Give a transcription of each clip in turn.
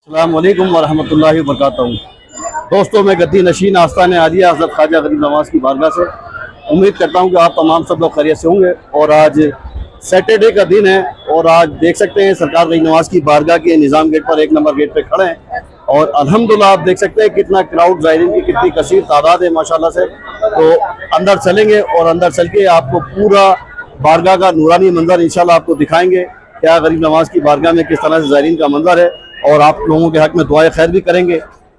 अस्सलाम वालेकुम वरहमतुल्लाहि वबरकातुहू। दोस्तों, मैं गद्दी नशीन आस्ताने आलिया हज़रत ख्वाजा गरीब नवाज़ की बारगाह से उम्मीद करता हूं कि आप तमाम सब लोग खैरियत से होंगे। और आज सैटरडे का दिन है और आज देख सकते हैं सरकार गरीब नवाज़ की बारगाह के निज़ाम गेट पर 1 नंबर गेट पे खड़े हैं और अल्हम्दुलिल्लाह आप देख सकते हैं कितना क्राउड ज़ायरीन की कितनी कसीर तादाद है माशाल्लाह से। तो अंदर चलेंगे और अंदर चल के आपको पूरा बारगाह का नूरानी मंजर इंशाल्लाह आपको दिखाएंगे, क्या गरीब नवाज़ की बारगाह में किस तरह से ज़ायरीन का मंजर है। और आप लोगों के हक में दुआए खैर भी करेंगे।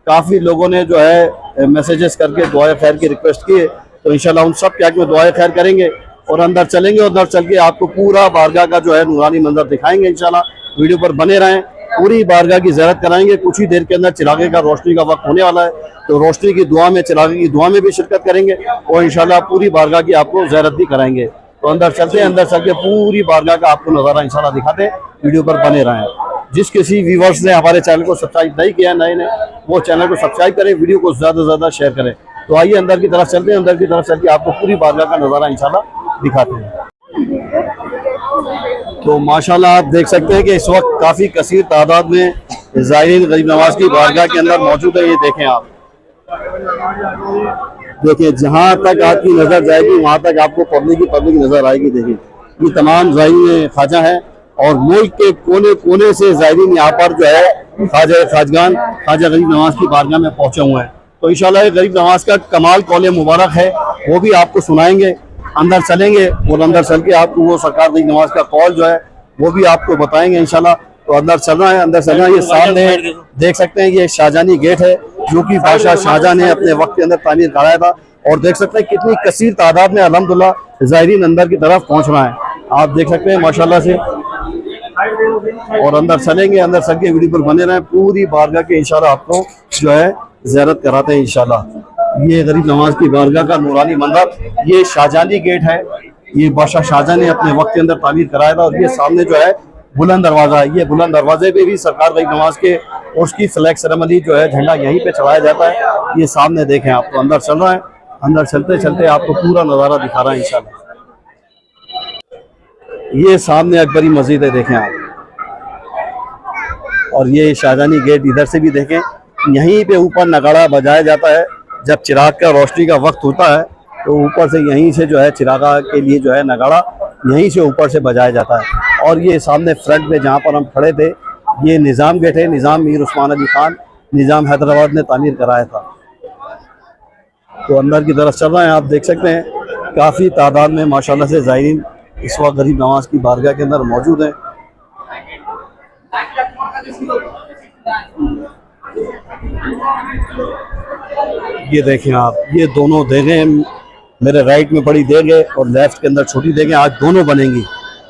काफ़ी लोगों ने जो है मैसेजेस करके दुआए खैर की रिक्वेस्ट की है, तो इंशाल्लाह उन सब के हक में दुआए खैर करेंगे और अंदर चलेंगे और अंदर चल के आपको पूरा बारगाह का जो है नूरानी मंजर दिखाएंगे। इंशाल्लाह वीडियो पर बने रहें, पूरी बारगाह की ज़ियारत कराएंगे। कुछ ही देर के अंदर चिरागे का रोशनी का वक्त होने वाला है, तो रोशनी की दुआ में चिरागे की दुआ में भी शिरकत करेंगे और इंशाल्लाह पूरी बारगाह की आपको ज़ियारत भी कराएंगे। तो अंदर चलते हैं, अंदर चल के पूरी बारगाह का आपको नज़ारा इंशाल्लाह दिखाते हैं। वीडियो पर बने रहें। जिस किसी व्यूवर्स ने हमारे चैनल को सब्सक्राइब नहीं किया नए ने, वो चैनल को सब्सक्राइब करें, वीडियो को ज़्यादा से ज़्यादा शेयर करें। तो आइए अंदर की तरफ चलते हैं, अंदर की तरफ चल के आपको पूरी बारगाह का नज़ारा इंशाल्लाह दिखाते हैं। तो माशाल्लाह आप देख सकते हैं कि इस वक्त काफ़ी कसीर तादाद में ज़ायरीन गरीब नवाज़ की बारगाह के अंदर मौजूद है। ये देखें आप, देखिए जहाँ तक आपकी नज़र जाएगी वहाँ तक आपको पब्लिक नज़र आएगी। देखिए ये तमाम ज़ायरीन ख्वाजा हैं और मुल्क के कोने कोने से ज़ायरीन यहाँ पर जो है ख्वाजा गरीब नवाज़ की बारगाह में पहुँचे हुए हैं। तो इंशाल्लाह गरीब नवाज़ का कमाल कौल मुबारक है, वो भी आपको सुनाएंगे। अंदर चलेंगे और अंदर चल के आपको वो सरकार गरीब नवाज़ का कौल जो है वो भी आपको बताएंगे इंशाल्लाह। तो अंदर चलना है, अंदर चलना है। ये सामने देख सकते हैं ये शाहजहानी गेट है जो कि बादशाह शाहजहां ने अपने वक्त के अंदर तामीर कराया था और देख सकते हैं कितनी कसीर तादाद में अल्हम्दुलिल्लाह ज़ायरीन अंदर की तरफ पहुँच रहा है। आप देख सकते हैं माशाल्लाह से। और अंदर चलेंगे, अंदर चल के वीडियो पर बने रहें। पूरी बारगाह के इंशाल्लाह आपको जो है ज़ियारत कराते हैं इंशाल्लाह। ये गरीब नवाज़ की बारगाह का नूरानी मंजर, ये शाहजहानी गेट है, ये बादशाह शाहजहां ने अपने वक्त के अंदर तामीर कराया था। और ये सामने जो है बुलंद दरवाज़ा है, ये बुलंद दरवाजे पे भी सरकार गरीब नवाज़ के उसकी फ्लैग सेरेमनी जो है झंडा यहीं पे चढ़ाया जाता है। ये सामने देखें आप, तो अंदर चल रहा है, अंदर चलते चलते आपको पूरा नज़ारा दिखा रहा है इंशाल्लाह। ये सामने अकबरी मस्जिद है, देखें आप। और ये शाहजहानी गेट इधर से भी देखें, यहीं पे ऊपर नगाड़ा बजाया जाता है जब चिराग का रोशनी का वक्त होता है, तो ऊपर से यहीं से जो है चिरागा के लिए जो है नगाड़ा यहीं से ऊपर से बजाया जाता है। और ये सामने फ्रंट में जहाँ पर हम खड़े थे ये निज़ाम गेट है, निज़ाम मीर उस्मान अली खान निज़ाम हैदराबाद ने तामीर कराया था। तो अंदर की तरफ चल रहे हैं, आप देख सकते हैं काफ़ी तादाद में माशाल्लाह से ज़ायरीन इस वक्त गरीब नवाज़ की बारगाह के अंदर मौजूद हैं। ये देखें आप, ये दोनों देगें मेरे राइट में बड़ी देग है और लेफ्ट के अंदर छोटी देगें आज दोनों बनेंगी।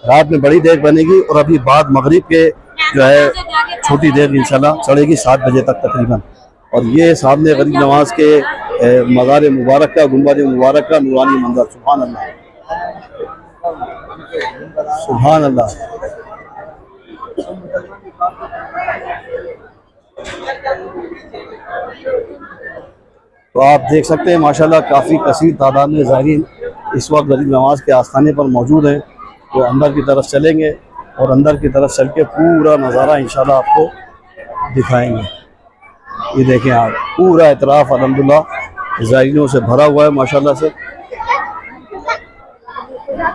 रात में बड़ी देग बनेगी और अभी बाद मगरिब के जो है छोटी देग इंशाल्लाह चढ़ेगी 7 बजे तक तकरीबन। और ये सामने गरीब नवाज़ के मज़ार मुबारक का, गुंबद मुबारक का नूरानी मंजर। सुभान अल्लाह, सुभान अल्लाह। तो आप देख सकते हैं माशाल्लाह काफ़ी कसीर तादाद में ज़ायरीन इस वक्त गरीब नवाज़ के आस्थाने पर मौजूद हैं। तो अंदर की तरफ चलेंगे और अंदर की तरफ चल के पूरा नज़ारा इंशाल्लाह आपको दिखाएंगे। ये देखें आप, पूरा इतराफ़ अल्हम्दुलिल्लाह ज़ायरीनों से भरा हुआ है माशाल्लाह से।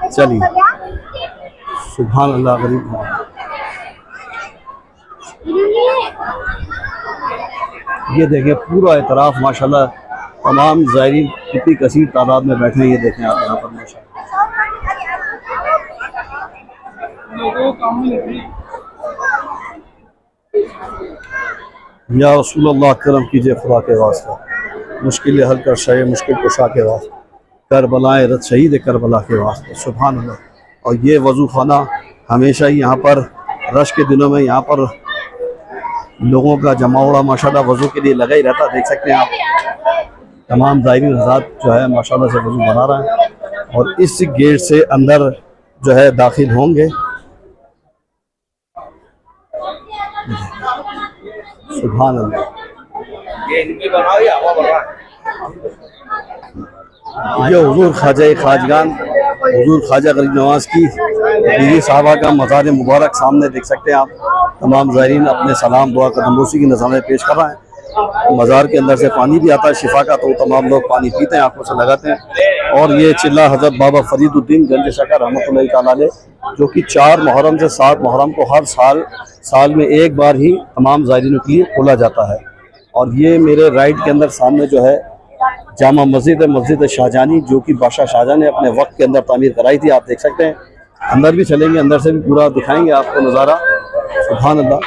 चलिए, सुभान अल्लाह। गरीब ये देखें पूरा इतराफ़ माशाल्लाह, तमाम ज़ायरीन कितनी कसीर तादाद में बैठे हैं। ये देखें आप यहाँ पर माशाल्लाह। या रसूलुल्लाह करम कीजिए खुदा के वास्ते, मुश्किल हल कर शय मुश्किल कुशा के वास्ते, करबलाए रत शहीद करबला के वास्ते। सुभान अल्लाह। और ये वज़ू खाना हमेशा ही यहाँ पर रश के दिनों में यहाँ पर लोगों का जमावड़ा माशाल्लाह वज़ू के लिए लगा ही रहता। देख सकते हैं आप, तमाम ज़ायरीन हज़रात जो है माशाल्लाह से वज़ू बना रहे हैं और इस गेट से अंदर जो है दाखिल होंगे। सुभान अल्लाह। ये हुज़ूर ख्वाजा खाजगान हुज़ूर ख्वाजा गरीब नवाज़ की बीवी साहबा का मज़ार मुबारक सामने देख सकते हैं आप। तमाम ज़ायरीन अपने सलाम दुआ कदमबोसी की नज़ारे पेश कर रहे हैं। मज़ार के अंदर से पानी भी आता है शिफा का, तो तमाम लोग पानी पीते हैं, आंखों से लगाते हैं। और ये चिल्ला हज़रत बाबा फरीदुद्दीन गंज शकर रहमतुल्लाहि तआला अलैह, जो कि 4 मुहर्रम से 7 मुहर्रम को हर साल में एक बार ही तमाम ज़ायरीनों के लिए खोला जाता है। और ये मेरे राइट के अंदर सामने जो है जामा मस्जिद शाहजहानी, जो कि बादशाह शाहजहां ने अपने वक्त के अंदर तामीर कराई थी। आप देख सकते हैं, अंदर भी चलेंगे, अंदर से भी पूरा दिखाएंगे आपको नज़ारा। सुभान अल्लाह।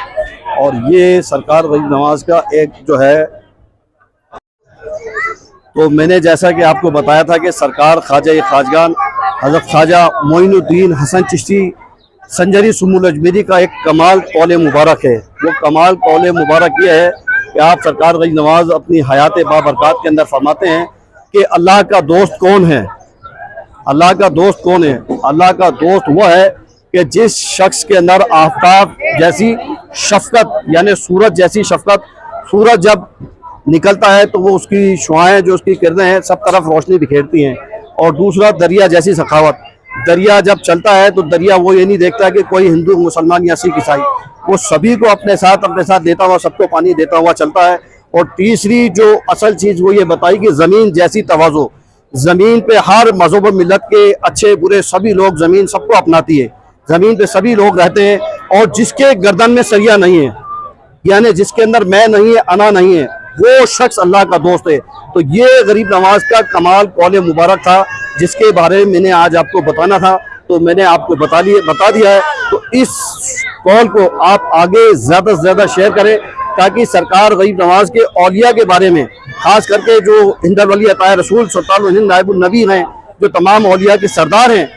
और ये सरकार गरीब नवाज का एक जो है, तो मैंने जैसा कि आपको बताया था कि सरकार ख्वाजा खाजगान हज़रत ख्वाजा मोइनुद्दीन हसन चिश्ती संजरी सुमुल अजमेरी का एक कमाल कौल मुबारक है। वो कमाल कौल मुबारक ये है कि आप सरकार गरीब नवाज अपनी हयात बाबरकत के अंदर फरमाते हैं कि अल्लाह का दोस्त कौन है। अल्लाह का दोस्त कौन है? अल्लाह का दोस्त वो है कि जिस शख्स के अंदर आफताब जैसी शफकत, यानी सूरज जैसी शफकत, सूरज जब निकलता है तो वो उसकी शुआएं, जो उसकी किरणें हैं, सब तरफ रोशनी बिखेरती हैं। और दूसरा दरिया जैसी सखावत, दरिया जब चलता है तो दरिया वो ये नहीं देखता कि कोई हिंदू मुसलमान या सिख ईसाई, वो सभी को अपने साथ देता हुआ, सबको पानी देता हुआ चलता है। और तीसरी जो असल चीज़ वो ये बताई कि ज़मीन जैसी तवाज़ो, ज़मीन पे हर मज़हब मिलत के अच्छे बुरे सभी लोग, ज़मीन सबको अपनाती है, ज़मीन पे सभी लोग रहते हैं। और जिसके गर्दन में सरिया नहीं है, यानी जिसके अंदर मैं नहीं है, अना नहीं है, वो शख्स अल्लाह का दोस्त है। तो ये गरीब नवाज का कमाल कौल मुबारक था, जिसके बारे में मैंने आज आपको बताना था, तो मैंने आपको बता दिया है। तो इस कौल को आप आगे ज़्यादा से ज़्यादा शेयर करें, ताकि सरकार गरीब नवाज के औलिया के बारे में, खास करके जो हिंदर वली अताए रसूल सुल्तानुल हिंद नायबुल नबी हैं, जो तमाम औलिया के सरदार हैं,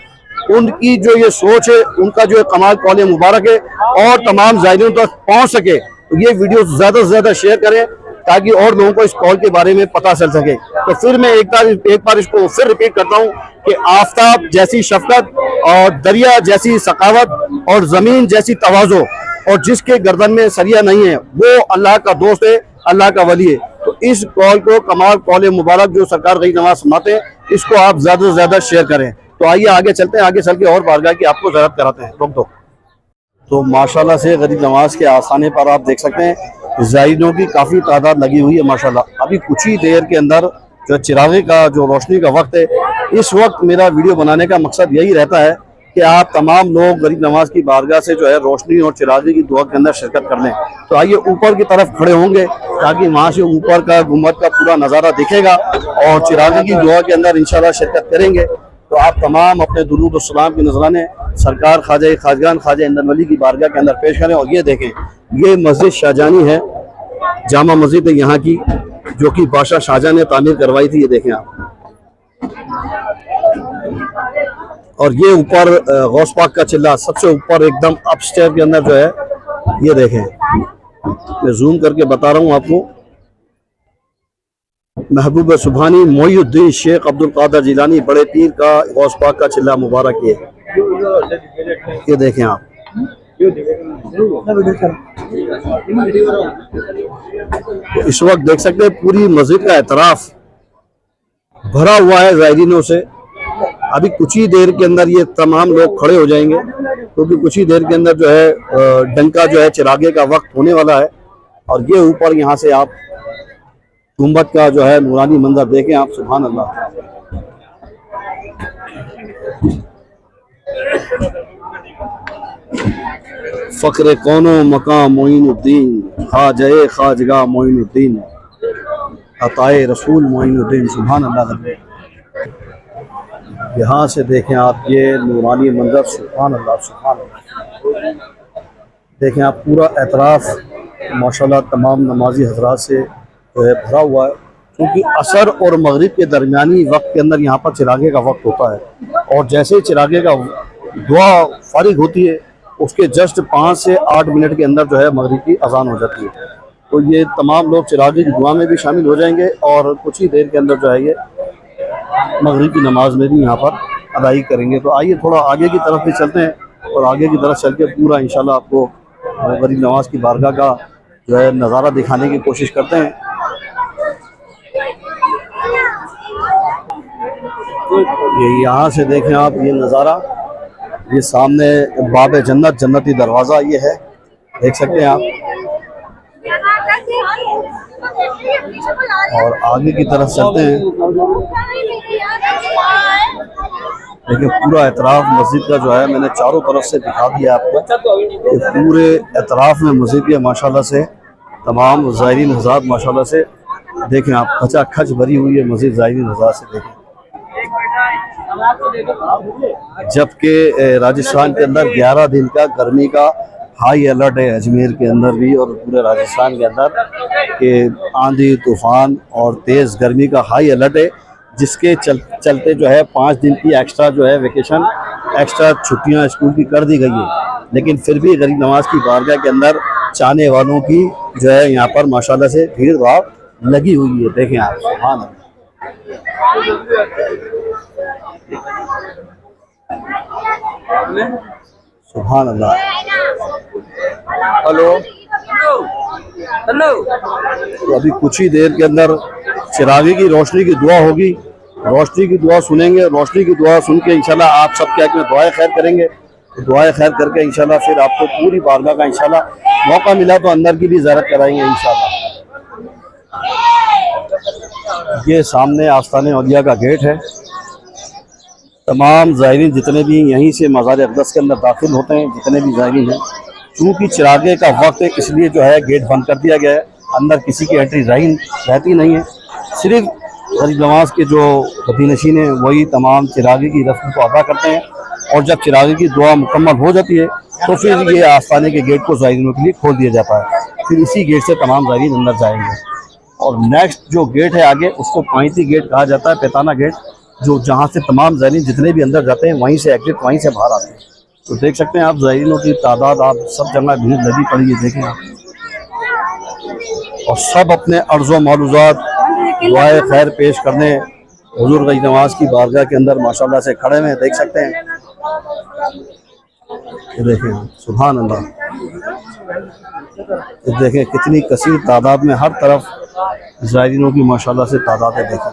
उनकी जो ये सोच है, उनका जो कमाल कौल मुबारक है, और तमाम ज़ायरीन तक पहुँच सके, तो ये वीडियो ज़्यादा से ज़्यादा शेयर करें, ताकि और लोगों को इस कौल के बारे में पता चल सके। तो फिर मैं एक बार इसको फिर रिपीट करता हूँ कि आफताब जैसी शफकत, और दरिया जैसी सखावत, और ज़मीन जैसी तवाज़ो, और जिसके गर्दन में सरिया नहीं है, वो अल्लाह का दोस्त है, अल्लाह का वली है। तो इस कौल को, कमाल कौल मुबारक जो सरकार गरीब नवाज सुनाते हैं, इसको आप ज़्यादा से ज़्यादा शेयर करें। तो आइए आगे चलते हैं, आगे चल के और बारगाह की आपको ज़रूरत कराते हैं। रोक दो। तो माशाल्लाह से गरीब नवाज के आस्थाने पर आप देख सकते हैं ज़ायरीनों की काफ़ी तादाद लगी हुई है माशाल्लाह। अभी कुछ ही देर के अंदर जो चिरागे का जो रोशनी का वक्त है, इस वक्त मेरा वीडियो बनाने का मकसद यही रहता है कि आप तमाम लोग गरीब नवाज की बारगाह से जो है रोशनी और चिरागे की दुआ के अंदर शिरकत कर लें। तो आइए ऊपर की तरफ खड़े होंगे, ताकि वहाँ से ऊपर का गुम्बद का पूरा नज़ारा दिखेगा, और चिरागे की दुआ के अंदर इंशाल्लाह शिरकत करेंगे। तो आप तमाम अपने दुरूद और सलाम के नजराने सरकार ख्वाजा खाजगान ख्वाजा हिंदर वली की बारगाह के अंदर पेश करें। और ये देखें, ये मस्जिद शाहजहानी है, जामा मस्जिद है यहाँ की, जो कि बादशाह शाहजहां ने तामीर करवाई थी। ये देखें आप। और ये ऊपर गौस पाक का चिल्ला, सबसे ऊपर एकदम अपस्टेयर के अंदर जो है, ये देखें, मैं जूम करके बता रहा हूँ आपको। महबूब सुबहानी मोइनुद्दीन शेख अब्दुल कादिर जिलानी बड़े पीर का गौस पाक का चिल्ला मुबारक ये देखें आप। तो इस वक्त देख सकते हैं पूरी मस्जिद का एतराफ भरा हुआ है ज़ायरीनों से। अभी कुछ ही देर के अंदर ये तमाम लोग खड़े हो जाएंगे, क्योंकि कुछ ही देर के अंदर जो है डंका जो है चिरागे का वक्त होने वाला है। और ये ऊपर यहाँ से आप गुम्बद का जो है नूरानी मंजर देखें आप। सुभान अल्लाह। फ़क्र कौनो मकाम मोइनुद्दीन ख्वाजा खाजगा मोइनुद्दीन अताए रसूल मोइनुद्दीन। सुभान अल्लाह। यहाँ से देखें आप ये नूरानी मंजर। सुभान अल्लाह, सुभान अल्लाह। देखें आप पूरा एतराफ़ माशाल्लाह तमाम नमाजी हजरात से जो है भरा हुआ है, क्योंकि असर और मगरिब के दरमियानी वक्त के अंदर यहाँ पर चिरागे का वक्त होता है। और जैसे ही चिरागे का दुआ फारिग होती है, उसके जस्ट 5 से 8 मिनट के अंदर जो है मगरिब की अजान हो जाती है। तो ये तमाम लोग चिरागे की दुआ में भी शामिल हो जाएंगे, और कुछ ही देर के अंदर जो है ये मगरिब की नमाज में भी यहाँ पर अदाई करेंगे। तो आइए थोड़ा आगे की तरफ भी चलते हैं, और आगे की तरफ चल के पूरा इंशाल्लाह आपको गरीब नवाज की बारगाह का जो है नज़ारा दिखाने की कोशिश करते हैं। ये यहाँ से देखें आप ये नज़ारा, ये सामने बाब जन्नत, जन्नती दरवाज़ा ये है देख सकते हैं आप। और आगे की तरफ चलते हैं। देखिए पूरा एतराफ़ मस्जिद का जो है मैंने चारों तरफ से दिखा दिया आपको। ये पूरे एतराफ़ में मस्जिद के माशाल्लाह से तमाम ज़ायरीन हज़रात माशाल्लाह से देखें आप, खचाखच भरी हुई है मस्जिद ज़ायरीन हज़रात से देखें। जबकि राजस्थान के अंदर 11 दिन का गर्मी का हाई अलर्ट है, अजमेर के अंदर भी और पूरे राजस्थान के अंदर कि आंधी तूफान और तेज़ गर्मी का हाई अलर्ट है, जिसके चलते जो है 5 दिन की एक्स्ट्रा जो है वेकेशन, एक्स्ट्रा छुट्टियां स्कूल की कर दी गई है। लेकिन फिर भी गरीब नवाज की बारगाह के अंदर चाहने वालों की जो है यहाँ पर माशाल्लाह से भीड़ भाड़ लगी हुई है। देखें आप, सुभान अल्लाह। सुभान अल्लाह। Hello hello. तो अभी कुछ ही देर के अंदर चिरागी की रोशनी की दुआ होगी, रोशनी की दुआ सुनेंगे। रोशनी की दुआ सुन के इंशाल्लाह आप सब क्या में दुआएं खैर करेंगे। तो दुआएं खैर करके इंशाल्लाह फिर आपको पूरी बारगाह का इंशाल्लाह मौका मिला तो अंदर की भी ज़ियारत कराएंगे इंशाल्लाह। ये सामने आस्ताने औलिया का गेट है। तमाम ज़ायरीन जितने भी यहीं से मज़ार अक़दस के अंदर दाखिल होते हैं, जितने भी ज़ायरीन हैं, चूँकि चिरागे का वक्त है इसलिए जो है गेट बंद कर दिया गया है। अंदर किसी की एंट्री रहती नहीं है। सिर्फ गरीब नवाज के जो गद्दीनशीन हैं वही तमाम चिरागे की रस्म को अदा करते हैं। और जब चिरागे की दुआ मुकम्मल हो जाती है तो फिर ये आस्थाने के गेट को ज़ायरीनों के लिए खोल दिया जाता है। फिर इसी गेट से तमाम ज़ायरीन अंदर जाएंगे। और नेक्स्ट जो गेट है आगे उसको पाइती गेट कहा जाता है, पैताना गेट, जो जहाँ से तमाम ज़ायरीन जितने भी अंदर जाते हैं वहीं से एग्जिट, वहीं से बाहर आते हैं। तो देख सकते हैं आप ज़ायरीनों की तादाद, आप सब जगह भीड़ लगी पड़ी है, देखें आप। और सब अपने अर्ज़ो मालूज़ात दुआए खैर पेश करने हुज़ूर गरीब नवाज की बारगाह के अंदर माशाल्लाह से खड़े हुए हैं, देख सकते हैं। ये देखें, सुभान अल्लाह। ये देखें कितनी कसीर तादाद में हर तरफ ज़ायरीनों की माशाल्लाह से तादाद है। देखें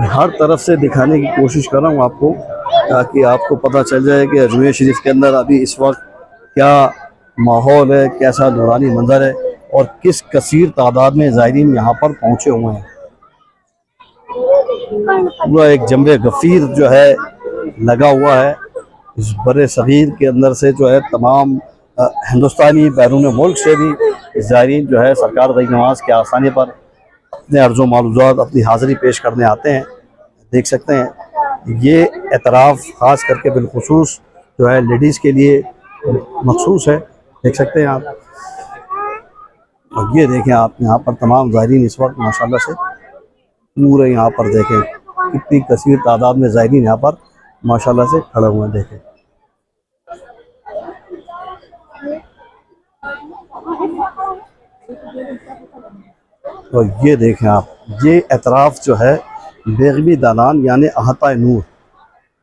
हर तरफ से दिखाने की कोशिश कर रहा हूँ आपको, ताकि आपको पता चल जाए कि अजमेर शरीफ के अंदर अभी इस वक्त क्या माहौल है, कैसा नूरानी मंजर है और किस कसीर तादाद में ज़ायरीन यहाँ पर पहुँचे हुए हैं। पूरा एक जम्बे गफ़ीर जो है लगा हुआ है। इस बड़े सग़ीर के अंदर से जो है तमाम हिंदुस्तानी बैरून मुल्क से भी ज़ायरीन जो है सरकार गरीब नवाज के आस्थाने पर अपने अर्ज़ो मालूज़ात, अपनी हाज़िरी पेश करने आते हैं। देख सकते हैं ये एतराफ़ ख़ास करके बिलखुसूस जो है लेडीज़ के लिए मखसूस है, देख सकते हैं आप। और ये देखें आप, यहाँ पर तमाम ज़ायरीन इस वक्त माशाल्लाह से पूरे यहाँ पर देखें कितनी कसीर तादाद में ज़ायरीन यहाँ पर माशाल्लाह से खड़े हुए हैं। देखें तो ये देखें आप, ये एतराफ़ जो है बेगमी दालान यानी अहता नूर,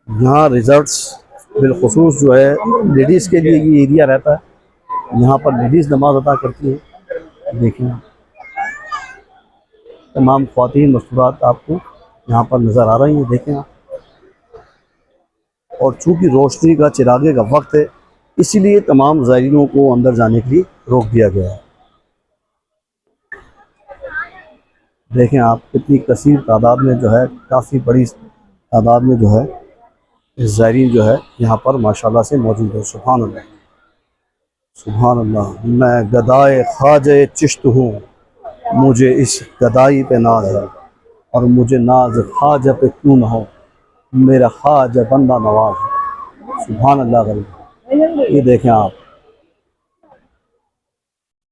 यहाँ रिजल्ट्स बिलखुसूस जो है लेडीज़ के लिए ये एरिया रहता है। यहाँ पर लेडीज़ नमाज अदा करती है। देखें तमाम ख्वातीन मस्तूरात आपको यहाँ पर नज़र आ रही हैं, देखें आप। और चूँकि रोशनी का चिरागे का वक्त है इसीलिए तमाम ज़ायरीनों को अंदर जाने के लिए रोक दिया गया है। देखें आप कितनी कसीर तादाद में जो है, काफ़ी बड़ी तादाद में जो है ज़ायरीन जो है यहाँ पर माशाल्लाह से मौजूद है। सुभान अल्लाह, सुभान अल्लाह। मैं गदाए ख्वाजे चिश्त हूँ, मुझे इस गदाई पे नाज है, और मुझे नाज ख्वाजा पे क्यों न हो, मेरा ख्वाजा बंदा नवाज है। सुभान अल्लाह गरीब। ये देखें आप,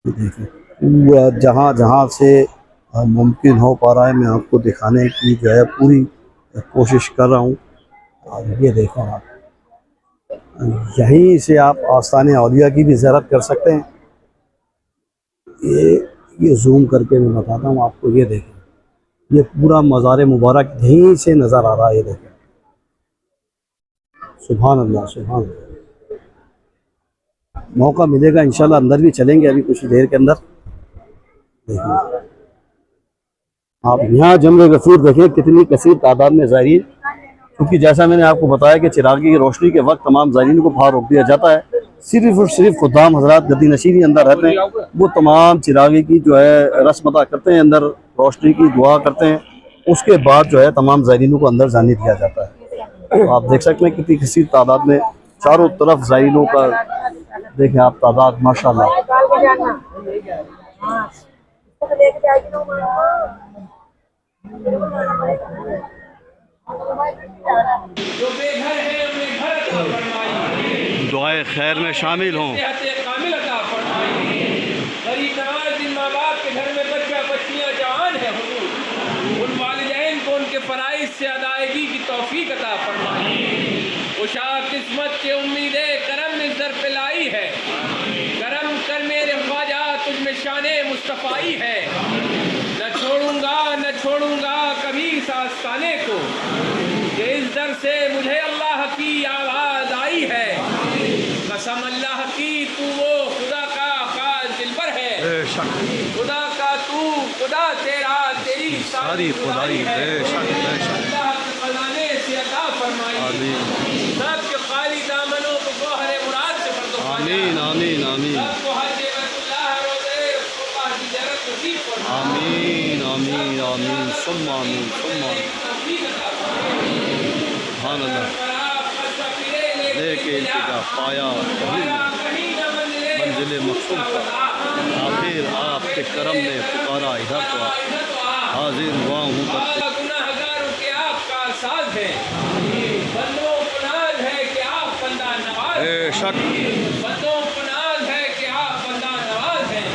ये देखें पूरा जहाँ जहाँ से मुमकिन हो पा रहा है मैं आपको दिखाने की जो है पूरी कोशिश कर रहा हूँ। और ये देखें आप, यहीं से आप आस्ताने औलिया की भी ज़ियारत कर सकते हैं। ये जूम करके मैं बताता हूँ आपको। ये देखें, ये पूरा मज़ार मुबारक यहीं से नज़र आ रहा है। ये देखें, सुभान अल्लाह, सुभान अल्लाह। मौका मिलेगा इंशाल्लाह अंदर भी चलेंगे अभी कुछ देर के अंदर। देखिए आप यहाँ जम्बे गफूर देखें कितनी कसीर तादाद में ज़ायरीन क्योंकि जैसा मैंने आपको बताया कि चिरागी की रोशनी के वक्त तमाम ज़ायरीन को बाहर रोक दिया जाता है। सिर्फ और सिर्फ खुदाम हजरात गद्दी नशीनी अंदर रहते हैं, वो तमाम चिरागी की जो है रस्म अदा करते हैं, अंदर रोशनी की दुआ करते हैं। उसके बाद जो है तमाम ज़ायरीनों को अंदर जाने दिया जाता है। तो आप देख सकते हैं कितनी किसी तादाद में चारों तरफ ज़ायरीनों का देखें आप तादाद माशाल्लाह। जो बेघर है उन्हें घर अता फरमाइए, दुआए खैर में शामिल हों। सेहत कामिल अता फरमाइए। गरीब नवाज जिन माँ बाप के घर में बच्चा बच्चियाँ जवान है हुजूर, उन वालिदैन को उनके फ़राइज़ से अदायगी की तौफीक अता फरमाइए। उशा किस्मत के उम्मीदे करम इस दर पे लाई है, करम कर मेरे ख्वाजा तुझ में शाने मुस्तफ़ाई है। न छोड़ूंगा कभी इस आस्ताने को, कि इस दर से मुझे अल्लाह की आवाज़ आई है। कसम अल्लाह की तू वो खुदा का खास दिलबर है, खुदा का तू खुदा तेरा तेरी सारी खुदाई है। अल्लाह के खजाने से अता फरमाई, सबके खाली दामनों को गौहर मुराद से भर दो। आमीन आमीन आमीन। सबको हज बैतुल्लाह रोज़े रसूलुल्लाह की ज़ियारत नसीब फरमा। आमीन आमीन आमीन सुम्मा आमीन सुम्मा। सुभान अल्लाह। लेके इल्तिजा पाया मंजिल मकसूद का, आखिर आपके करम ने पुकारा इधर तो हाजिर हुआ हूँ। गुनाहगारों के आपका साज है, बंदों को नाज है कि आप बंदा नवाज, बेशक बंदों को नाज है कि आप बंदा नवाज हैं।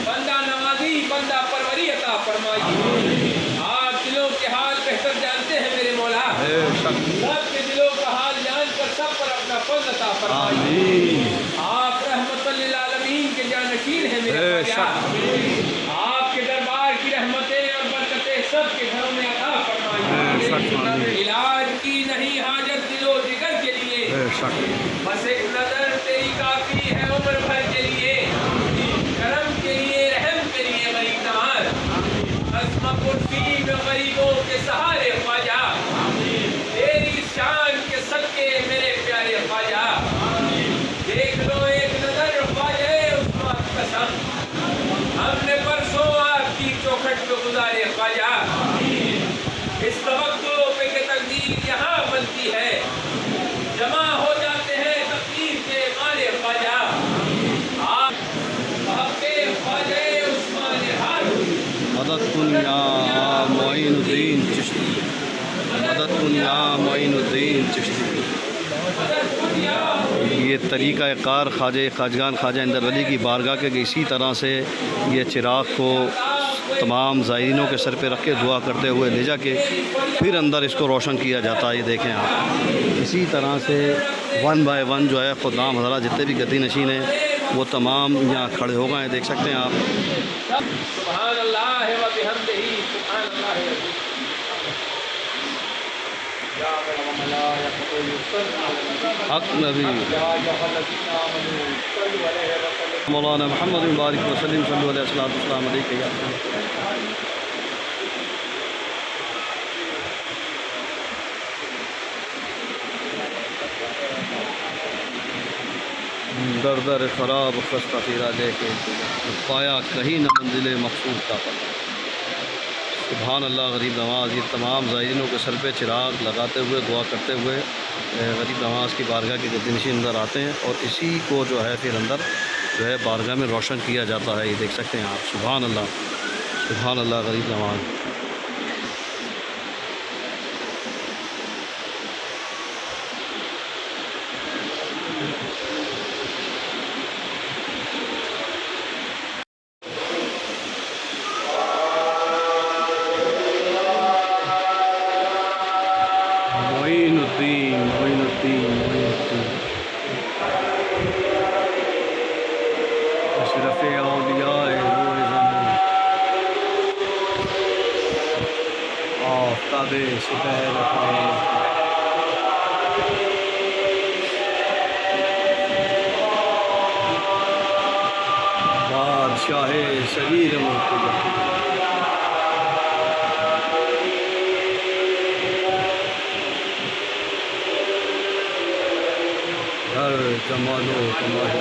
बंदा नवाजी बंदा परवरी अता फरमाइए। आप दिलों के हाल बेहतर जानते हैं मेरे मौला, सबके दिलों का हाल जानकर सब पर अपना फज़्ल अता फरमाइए। आप रहमतुल लिल आलमीन के जानशीन हैं मेरे ख्वाजा, आपके दरबार की रहमतें और बरकतें सबके घरों में अता फरमाइए। इलाज की नहीं हाजत दिलो जिगर के लिए, बस एक नजर तेरी काफी है उम्र भर के लिए। करम के लिए रहम के लिए गरीब नवाज, अस्मा कुर्सी में गरीबों के सहारे ख्वाजा, तेरी शान के सदके मेरे प्यारे ख्वाजा। देख लो एक नजर ख्वाजा उस्मान कसम, हमने परसों आपकी चौखट पे गुजारे ख्वाजा। इस तवक्को पे के तकदीर यहाँ बनती है, जमा हो जाते हैं तकदीर के मारे ख्वाजा। आप आपके ख्वाजा उस्मान हारून, मदद दुनिया मोइनुद्दीन चिश्ती, मदद दुनिया मोइनुद्दीन चिश्ती। ये तरीक़ा कार ख्वाजगान ख्वाजा इंदर वली की बारगाह के इसी तरह से ये चिराग को तमाम ज़ायरीनों के सर पे रख के दुआ करते हुए ले जाके फिर अंदर इसको रोशन किया जाता है। ये देखें आप, इसी तरह से वन बाय वन जो है खुदाम हज़रात जितने भी गद्दी नशीन हैं वो तमाम यहाँ खड़े हो गए हैं, देख सकते हैं आप। सुभान अल्लाह व बिहम्दिही सुभान अल्लाह। हक नबी मौलाना मोहम्मद मुबारक वसल्लम सल्लल्लाहु अलैहि वसल्लम। दर दर ख़राब खस्ता फिरा देखे पाया कहीं न मंजिल मकसूद का पता। सुभान अल्लाह। गरीब नवाज़ ये तमाम ज़ायरीनों के सर पे चिराग लगाते हुए दुआ करते हुए गरीब नवाज़ की बारगाह के गद्दी नशीन अंदर आते हैं और इसी को जो है फिर अंदर जो है बारगाह में रोशन किया जाता है। ये देख सकते हैं आप। सुभान अल्लाह सुभान अल्लाह। गरीब नवाज़ बादशाह शरीर जमालो कमाल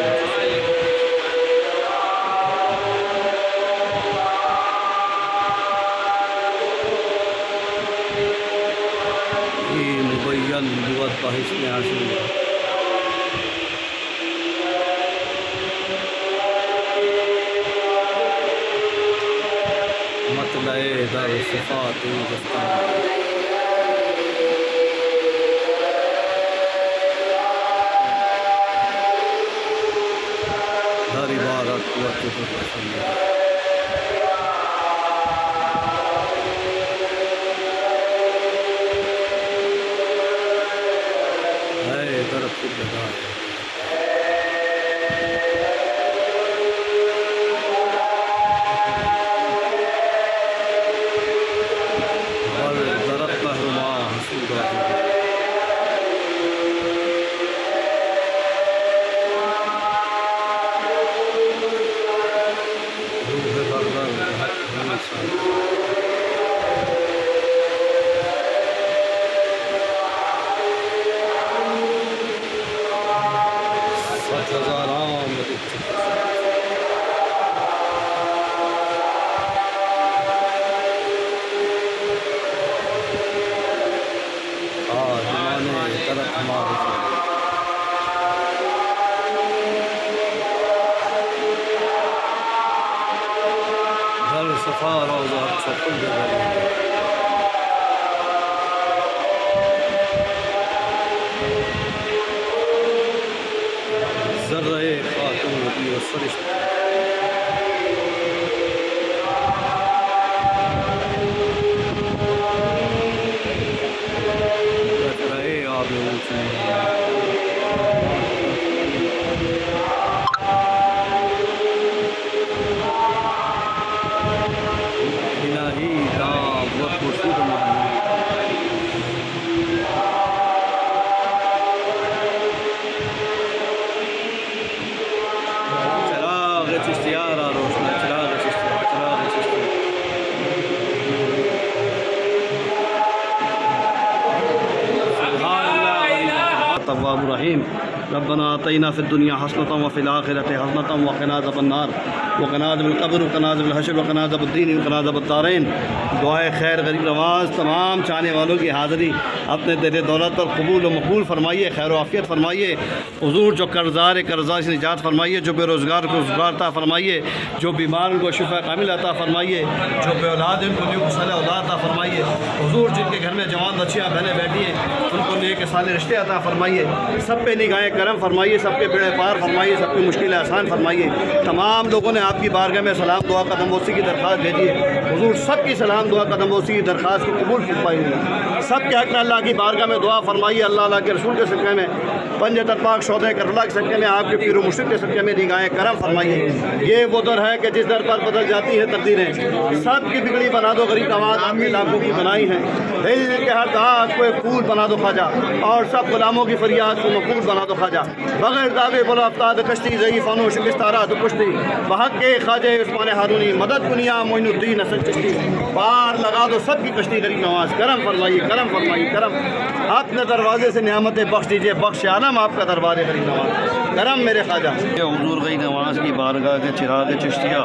मुबैन नबुव्वत का हिस्से हासिल हुआ। मतलए दर सिफात दर इबारत तरफ की लगा और दरत कहरुमा हसूदा रूह बरदर सफ़ा रोज़ा सफ़ल ज़र्रे खातून नबी व फरिश्ता रहे आब इलाही दाब व खुर्शीद मानी चिराग चिश्तियारा रोशना चिराग चिश्तिया चिराग चिश्तिया तव्वाब रहीम रब्बना आतैना फ़िद्दुनिया हसनतम व फ़िल आखिरति हसनतम व क़िना अज़ाबन्नार व क़िना अज़ाबल क़ब्र व क़िना अज़ाबल हश्र व क़िना अज़ाबद्दीन व क़िना अज़ाबद्दारैन। दुआए खैर गरीब नवाज़ तमाम चाहने वालों की हाज़िरी अपने दिल दौलत और कबूल व मकबूल फरमाइए, खैर आफ़ियत फरमाइए। हुज़ूर जो कर्ज़दार से निजात फरमाइए, जो बेरोज़गार को रोज़गार अता फरमाइए, जो बीमार उनको शिफ़ा कामिल अता फरमाइए, जो बेऔलाद उनको नेक साले औलाद अता फरमाइए। हुज़ूर जिनके घर में जवान बच्चियाँ बहनें बैठी हैं उनको नेक साले रिश्ते अता फरमाइए। सब पे निगाहें करम फरमाइए, सबके बेड़े पार फरमाइए, सबकी मुश्किलें आसान फरमाइए। तमाम लोगों ने आपकी बारगाह में सलाम दुआ कदम बोसी की दरख्वास्त भेजी है। हुज़ूर सबकी सलाम दुआ कदम बोसी की दरख्वास्त को कबूल फरमाइए। सबके हक़ में अल्लाह की बारगाह में दुआ फरमाइए। अल्लाह के रसूल के सदक़े में पंजतर पाक शौदे करबला के सदक़े में आपके पीर व मुर्शिद के सदक़े में निगाहें करम फरमाइए। ये वो दर है कि जिस दर पर बदल जाती है तकदीरें। सब की बिगड़ी बना दो गरीब नवाज़ आपके लाखों की बनाई है। दिल के हर दाग को एक फूल बना दो ख्वाजा और सब गुलामों की फरियाद को मकबूल बना दो ख्वाजा। बगैर दावे बोलो अफ्ताद कश्ती ज़ईफ़ानो शिकस्तारा तो कुश्ती बहक के ख्वाजे उस्मान हारूनी मदद कुनिया मोइनुद्दीन हसन चिश्ती। पार लगा दो सब की कश्ती गरीब नवाज़ करम फरमाइए, करम फरमाइए, करम। अपने दरवाजे से नियामतें बख्श दीजिए, बख्श आलम आपका दरबार है गरीब नवाज़ करम मेरे ख्वाजा। ये हुज़ूर गई नवाज़ की बारगाह के चिराग चिश्तिया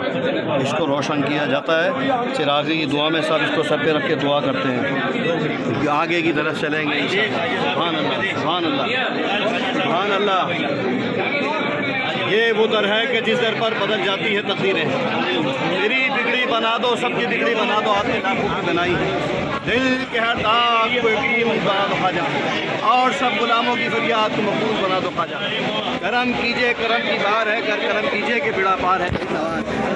इसको रोशन किया जाता है। चिराग की दुआ में सब इसको सर पे रख के दुआ करते हैं। आगे की तरफ चलेंगे इंशाअल्लाह। सुभान अल्लाह, सुभान अल्लाह, सुभान अल्लाह। ये वो दर है कि जिस दर पर बदल जाती है तकदीरें। मेरी बिगड़ी बना दो, सबकी बिगड़ी बना दो, आपके लाखों की बनाई है। दिल के हर दाग को यकीन बना दो ख्वाजा और सब गुलामों की फरियाद को मकबूल बना दो ख्वाजा। करम कीजिए, करम की बार है, कर करम कीजिए कि बेड़ा पार है।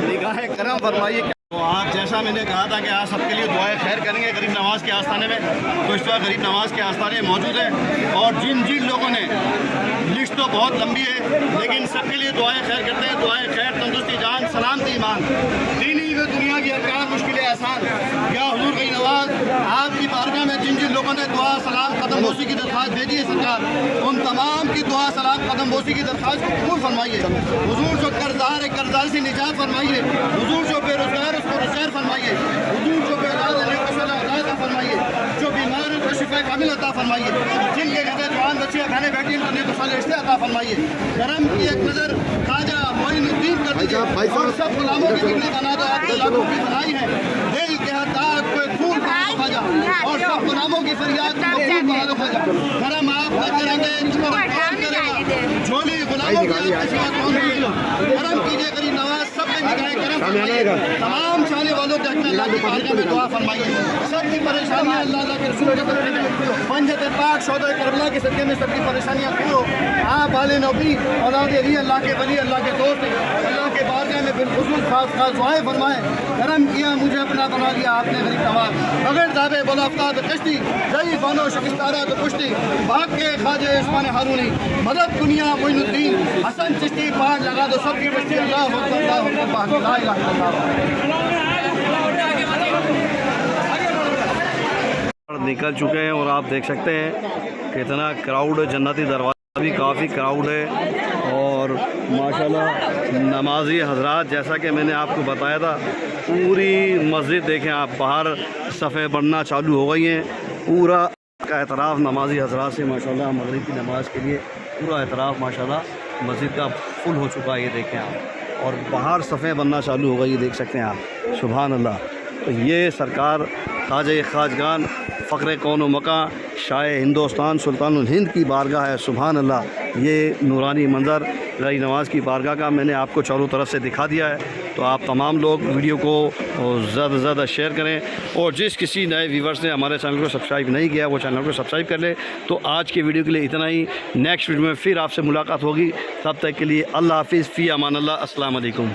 निगाहें करम फरमाइए। तो आज जैसा मैंने कहा था कि आज सबके लिए दुआएं खैर करेंगे गरीब नवाज़ के आस्थाने में, तो इस वक्त गरीब नवाज़ के आस्थाने मौजूद है। और जिन जिन लोगों ने लिस्ट तो बहुत लंबी है लेकिन सबके लिए दुआएं खैर करते हैं। दुआएं खैर, तंदुरुस्ती, जान, सलामती, ईमान, दीनी व दुनिया की हर काम मुश्किलें आसान। या हुजूर गई नवाज़ आपकी बारगाह में जिन जिन लोगों ने दुआ सलाम कदम बोसी की दरख्वास्त भेजी है सरकार, उन तमाम की दुआ सलाम कदम बोसी की दरख्वास्त को कबूल फरमाइए। हुजूर जो कर्जदार है कर्जदारी से निजात फरमाइए। हुजूर जो बेरोजगार उसको रोजगार फरमाइए। हुजूर जो बेऔलाद है उसको औलाद फरमाइए। जो बीमार है शिफा कामिल अता फरमाइए। जिनके घर में जवान बच्चे खाने बैठी हैं उन्हें कुशल रिश्ते अता फरमाइए। करम की एक नज़र ख्वाजा मोइनुद्दीन कर दीजिए और सब गुलामों की जितनी बनादा आपने लाखों की बनाई है दिल के हताक को खून ख्वाजा और सब गुलामों की फरियाद को खून बहा दो ख्वाजा। करम आप न करेंगे तो कौन करेगा? झोली गुलामों की आपके सिवा कौन करेगा? करम कीजिए करीब नवाज सब में निगाहें करम फरमाइए। तमाम चाहने वालों के अपने अल्लाह की बारगाह में दुआ फरमाइए। सबकी परेशानियां अल्लाह के रसूल के तरफ से पंजत पाक शोदा करबला के सदक़े में सबकी परेशानियां दूर हो। आप आले नबी औलाद अली अल्लाह के वली अल्लाह के दोस्त अल्लाह के बारगाह में बिलखुसूस खास खास दुआएं फरमाएं। करम किया मुझे अपना बना लिया आपने गरीब नवाज बगैर दावे बोला अफ्ताब कश्ती जई बानो शिकस्तारा तो पुश्ती भाग के ख्वाजा उस्मान हारूनी मदद दुनिया मोइनुद्दीन हसन चिश्ती पार लगा दो सबकी बस्ती अल्लाह अल्लाह ला इलाहा इल्लल्लाह। निकल चुके हैं और आप देख सकते हैं कितना क्राउड है। जन्नती दरवाज़ा भी काफ़ी क्राउड है और माशाल्लाह नमाजी हजरात जैसा कि मैंने आपको बताया था पूरी मस्जिद देखें आप बाहर सफ़े बढ़ना चालू हो गई हैं। पूरा का एतराफ़ नमाजी हजरात से माशाल्लाह मगरिब की नमाज़ के लिए पूरा एतराफ़ माशाल्लाह मस्जिद का फुल हो चुका है। ये देखें आप और बाहर सफ़े बनना चालू हो गई ये देख सकते हैं आप। सुभान अल्लाह। तो ये सरकार ख्वाजा ख्वाजगान फ़ख्र कौन व मका शाह हिंदुस्तान सुल्तानुल हिंद की बारगाह है। सुभान अल्लाह। ये नूरानी मंज़र रही नवाज़ की बारगाह का मैंने आपको चारों तरफ से दिखा दिया है। तो आप तमाम लोग वीडियो को ज़्यादा से ज़्यादा शेयर करें और जिस किसी नए व्यूवर्स ने हमारे चैनल को सब्सक्राइब नहीं किया वो चैनल को सब्सक्राइब कर ले। तो आज के वीडियो के लिए इतना ही। नेक्स्ट वीडियो में फिर आपसे मुलाकात होगी। तब तक के लिए अल्लाह हाफ़िज़ फ़ी अमान अल्लाह। अस्सलाम वालेकुम।